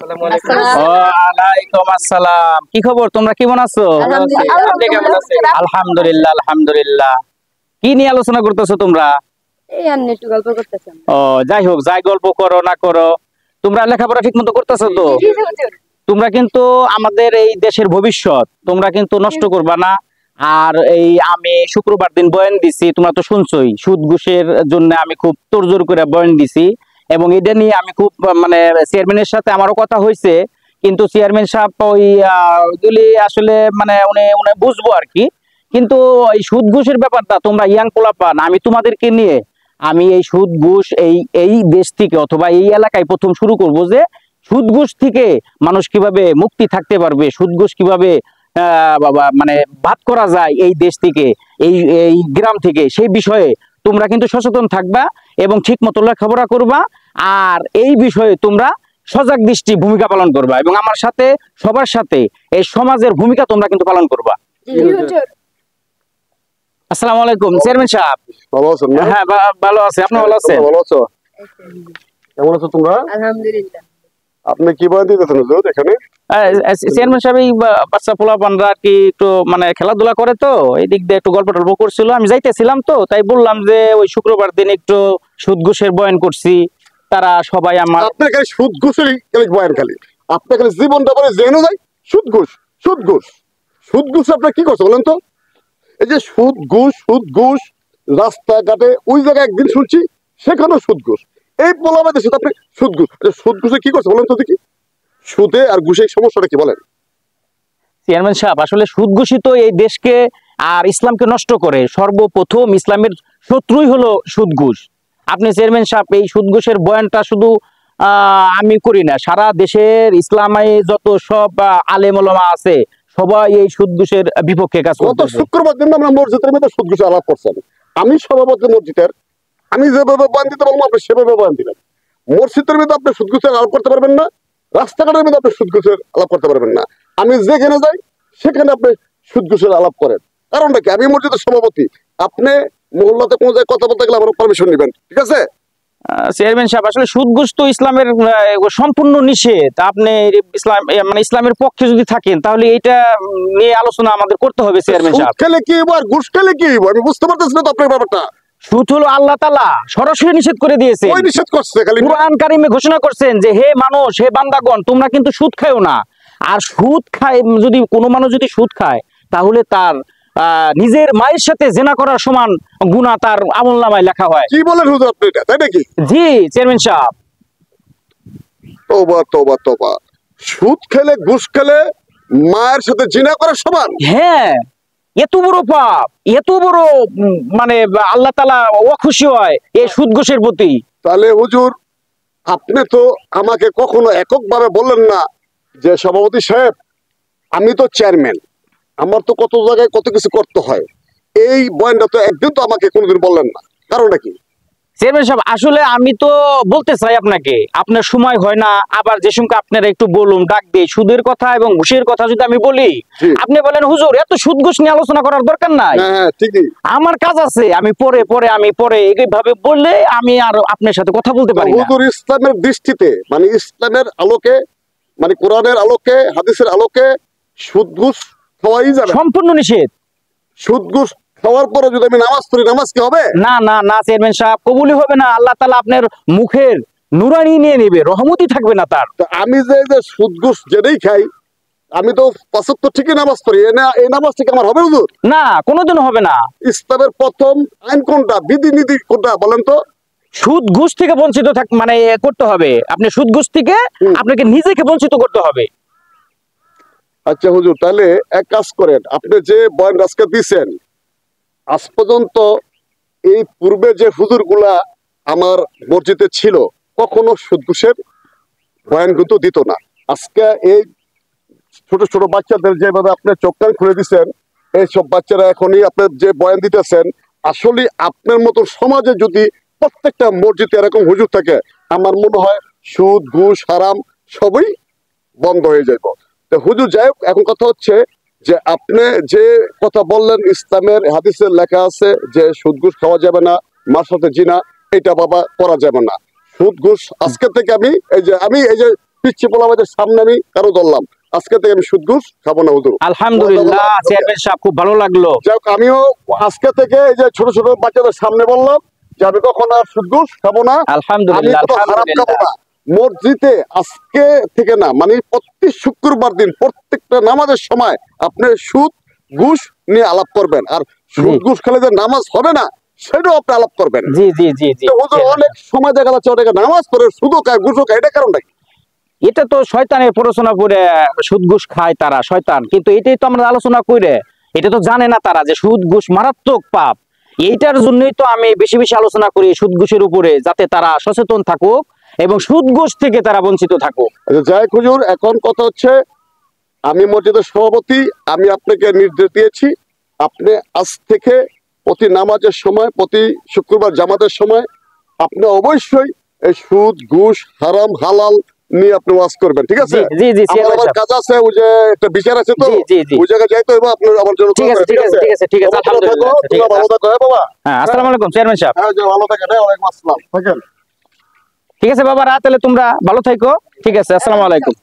ওয়ালাইকুম আসসালাম। কি খবর, তোমরা কেমন আছো? আলহামদুলিল্লাহ আলহামদুলিল্লাহ। কি নিয়ে আলোচনা করতেছো তোমরা? ও যাই হোক, যাই গল্প করো না করো, তোমরা লেখাপড়া ঠিক মতো করতেছো তো? তোমরা কিন্তু আমাদের এই দেশের ভবিষ্যৎ, তোমরা কিন্তু নষ্ট করবা না। আর এই আমি শুক্রবার দিন বয়ান দিছি, তোমরা তো শুনছোই, সুদ ঘুষের জন্য আমি খুব তোড়জোড় করে বয়ান দিছি। এবং এটা নিয়ে আমি খুব মানে চেয়ারম্যানের সাথে আমারও কথা হয়েছে, কিন্তু চেয়ারম্যান সাহেব ওই গুলি আসলে মানে উনি বুঝবো আর কি। কিন্তু এই সুদ ঘুষের ব্যাপারটা তোমরা ইয়াং পোলাপান, আমি তোমাদেরকে নিয়ে আমি এই সুদ ঘুষ এই দেশ থেকে অথবা এই এলাকায় প্রথম শুরু করব, যে সুদ ঘুষ থেকে মানুষ কিভাবে মুক্তি থাকতে পারবে, সুদ ঘুষ কিভাবে মানে বাদ করা যায় এই দেশ থেকে, এই গ্রাম থেকে, সেই বিষয়ে তোমরা কিন্তু সচেতন থাকবা এবং ঠিক মতো লেখাপড়া করবা। আর এই বিষয়ে তোমরা সজাগ দৃষ্টি ভূমিকা পালন করবা এবং আমার সাথে সবার সাথে এই সমাজের ভূমিকা তোমরা কিন্তু পালন করবা। আসসালামু আলাইকুম চেয়ারম্যান সাহেব। ভালো আছেন না? হ্যাঁ ভালো আছি, আপনি ভালো আছেন? ভালো আছো? কেমন আছো তোমরা? আলহামদুলিল্লাহ। আপনি কি বয়ান দিতেছেন হুজুর এখানে? চেয়ারম্যান সাহেব এই বাচ্চা পোলাপানরা কি একটু মানে খেলাধুলা করে, তো এই দিক দিয়ে একটু গল্প টল্প করছিল, আমি যাইতেছিলাম তো তাই বললাম যে ওই শুক্রবার দিন একটু সুদ ঘুষের বয়ান করছি, তারা সবাই আমার। আপনি খালি সুদ ঘুষেরই খালি বয়ান, খালি আপনি খালি জীবনটা বলে জেনে যায় সুদ ঘুষ সুদ ঘুষ সুদ ঘুষ। আপনার কি করছে বলেন তো? এই যে সুদ ঘুষ রাস্তাঘাটে ওই জায়গায় একদিন শুনছি, সেখানেও সুদ ঘুষ। এই পোলাবাদের সাথে আপনি সুদ ঘুষে কি করছে বলেন তো দেখি? সুদে আর ঘুষে সমস্যাটা কি বলেন? চেয়ারম্যান সাহেব আসলে সুদ ঘুষই তো এই দেশকে আর ইসলামকে নষ্ট করে। সর্বপ্রথম ইসলামের শত্রুই হলো সুদ ঘুষ। আপনি চেয়ারম্যান সাহেব এই সুদ ঘুষের বয়ানটা শুধু আমি করি না, সারা দেশের ইসলামে যত সব আলেম ওলামা আছে সবাই এই সুদ ঘুষের বিপক্ষে কাজ করতেছে। শুক্রবার দিন আমরা মসজিদের মধ্যে সুদ ঘুষে আলাপ করছেন। আমি সভাপতি মসজিদের, আমি যেভাবে বয়ান দিতে পারবো আপনি সেভাবে বয়ান দিবেন। মসজিদের মধ্যে আপনি সুদ ঘুষের আলাপ করতে পারবেন না, রাস্তাঘাটের মধ্যে আপনি সুদ ঘুষের আলাপ করতে পারবেন না। আমি যেখানে যাই সেখানে আপনি সুদ ঘুষের আলাপ করেন। কারণটা কি? আমি মসজিদের সভাপতি, আপনি মহল্লাতে কোনো জায়গায় কথা বলতে গেলে আমার পারমিশন নেবেন, ঠিক আছে? চেয়ারম্যান সাহেব আসলে সুদ ঘুষ তো ইসলামের সম্পূর্ণ নিষেধ। আপনি ইসলাম মানে ইসলামের পক্ষে যদি থাকেন তাহলে এটা নিয়ে আলোচনা আমাদের করতে হবে। চেয়ারম্যান সাহেব খেলে কি হইব আর ঘুষ খেলে কি হইব আমি বুঝতে পারতেছি না তো আপনার ব্যাপারটা। সুদ হলো আল্লাহ তাআলা সরাসরি নিষেধ করে দিয়েছে। ওই নিষেধ করছে খালি কুরআন কারিমে ঘোষণা করছেন যে হে মানুষ, হে বান্দাগণ, তোমরা কিন্তু সুদ খাও না। আর সুদ খায় যদি কোনো মানুষ যদি সুদ খায় তাহলে তার নিজের মায়ের সাথে জেনা করার সমান গুনাহ তার আমলনামায় লেখা হয়। কি বলেন হুজুর আপনি এটা, তাই নাকি? জি চেয়ারম্যান সাহেব। তোবা তোবা তোবা, সুদ খেলে ঘুষ খেলে মায়ের সাথে জিনা করার সমান? হ্যাঁ, এত বড় পাপ, এত বড় মানে আল্লাহ তাআলা অখুশি হয় এই সুদ ঘুষের প্রতি। তাহলে হুজুর আপনি তো আমাকে কখনো এককভাবে বললেন না যে সভাপতি সাহেব আমি তো চেয়ারম্যান, আমার তো কত জায়গায় কত কিছু করতে হয়, এই বয়ানটা তো একদিন তো আমাকে কোনোদিন বললেন না। কারণটা কি? চেয়ারম্যান সাহেব আসলে আমি তো বলতে চাই আপনাকে, আপনার সময় হয় না, আবার যে সঙ্গে আপনারা একটু বলুন ডাক দিয়ে সুদের কথা এবং ঘুষের কথা যদি আমি বলি আপনি বলেন হুজুর এত সুদ ঘুষ নিয়ে আলোচনা করার দরকার নাই। হ্যাঁ ঠিকই, আমার কাজ আছে, আমি পরে এইভাবে বললে আমি আর আপনার সাথে কথা বলতে পারি না। হুজুর ইসলামের দৃষ্টিতে মানে ইসলামের আলোকে মানে কোরআনের আলোকে হাদিসের আলোকে সুদ ঘুষ খাওয়াই যাবে সম্পূর্ণ নিষেধ। সুদ ঘুষ খাওয়ার পরে যদি আমি নামাজ পড়ি নামাজ কি হবে? না না না চেয়ারম্যান সাহেব, কবুলই হবে না। আল্লাহ তাআলা আপনার মুখের নুরানি নিয়ে নেবে, রহমতই থাকবে না তার। আমি যে সুদ ঘুষ যেটাই খাই আমি তো ৫ ওয়াক্ত ঠিকই নামাজ পড়ি, এই নামাজ ঠিক আমার হবে হুজুর? না, কোনোদিনও হবে না। ইসলামের প্রথম আইন কোনটা, বিধিনিধি কোনটা বলেন তো? সুদ ঘুষ থেকে বঞ্চিত মানে করতে হবে, আপনি সুদ ঘুষ থেকে আপনাকে নিজেকে বঞ্চিত করতে হবে। আচ্ছা হুজুর তাহলে এক কাজ করেন, আপনি যে বয়ান আজকে দিয়েছেন আজ পর্যন্ত এই পূর্বে যে হুজুর গুলা আমার মসজিদে ছিল কখনো সুদ ঘুষের বয়ান কিন্তু দিত না। আজকে এই ছোট ছোট বাচ্চাদের যেভাবে আপনি চোখ কান খুলে দিচ্ছেন, এইসব বাচ্চারা এখনই আপনি যে বয়ান দিতেছেন, আসলে আপনার মতো সমাজে যদি প্রত্যেকটা মসজিদে এরকম হুজুর থাকে আমার মনে হয় সুদ ঘুষ হারাম সবই বন্ধ হয়ে যাইব। তো হুজুর যাই হোক, এখন কথা হচ্ছে যে আপনি যে কথা বললেন ইসলামের হাদিসের লেখা আছে যে সুদ ঘুষ খাওয়া যাবে না, মার সাথে জিনা এটা বাবা করা যাবে না। সুদ ঘুষ আজকে থেকে আমি এই যে পিচ্ছি পোলাবাদের সামনে আমি কারো ধরলাম, আজকে থেকে আমি সুদ ঘুষ খাবো না হুজুর। আলহামদুলিল্লাহ চেয়ারম্যান সাহেব, খুব ভালো লাগলো। যাই হোক, আমিও আজকে থেকে এই যে ছোট ছোট বাচ্চাদের সামনে বললাম যে আমি কখনো আর সুদ ঘুষ খাবো না, আমি আলহামদুলিল্লাহ, কোনো হারাম খাবো না। মসজিদে আজকে থেকে না, মানে প্রতি শুক্রবার দিন প্রত্যেকটা নামাজের সময় আপনি সুদ ঘুষ নিয়ে আলাপ করবেন, আর সুদ ঘুষ খেলে যে নামাজ হবে না সেটাও আপনি আলাপ করবেন। জি জি জি জি। তো হুজুর অনেক সময় দেখা যাচ্ছে অনেকে নামাজ পড়ে সুদও খায় ঘুষও খায়, এটা কারণটা কি? এটা তো শয়তানের প্ররোচনা করে সুদ ঘুষ খায় তারা, শয়তান। কিন্তু এটাই তো আমরা আলোচনা করে, এটা তো জানে না তারা যে সুদ ঘুষ মারাত্মক পাপ। এইটার জন্যই তো আমি বেশি বেশি আলোচনা করি সুদ ঘুষের উপরে, যাতে তারা সচেতন থাকুক এবং সুদ ঘুষ থেকে তারা বঞ্চিত থাকুক। যাই হোক হুজুর, এখন কথা হচ্ছে আমি মসজিদের সভাপতি, আমি আপনাকে নির্দেশ দিয়েছি আপনি আজ থেকে প্রতি নামাজের সময়, প্রতি শুক্রবার জামাতের সময় আপনি অবশ্যই এই সুদ ঘুষ হারাম হালাল নিয়ে আপনি ওয়াজ করবেন, ঠিক আছে? জি জি আমার আবার কাজ আছে, ওই যে একটা বিচার আছে, তো ওই জায়গায় যাইতে হবে, আপনার আমার জন্য ঠিক আছে ঠিক আছে ঠিক আছে ঠিক আছে। আলহামদুলিল্লাহ, ঠিক আছে, ভালো থাকো। হ্যাঁ বাবা, হ্যাঁ, আসসালামু আলাইকুম চেয়ারম্যান সাহেব। হ্যাঁ ভালো থাকেন, ওয়ালাইকুম আসসালাম, থাকেন। ঠিক আছে বাবারা, তাহলে তোমরা ভালো থাকো। ঠিক আছে, আসসালামু আলাইকুম।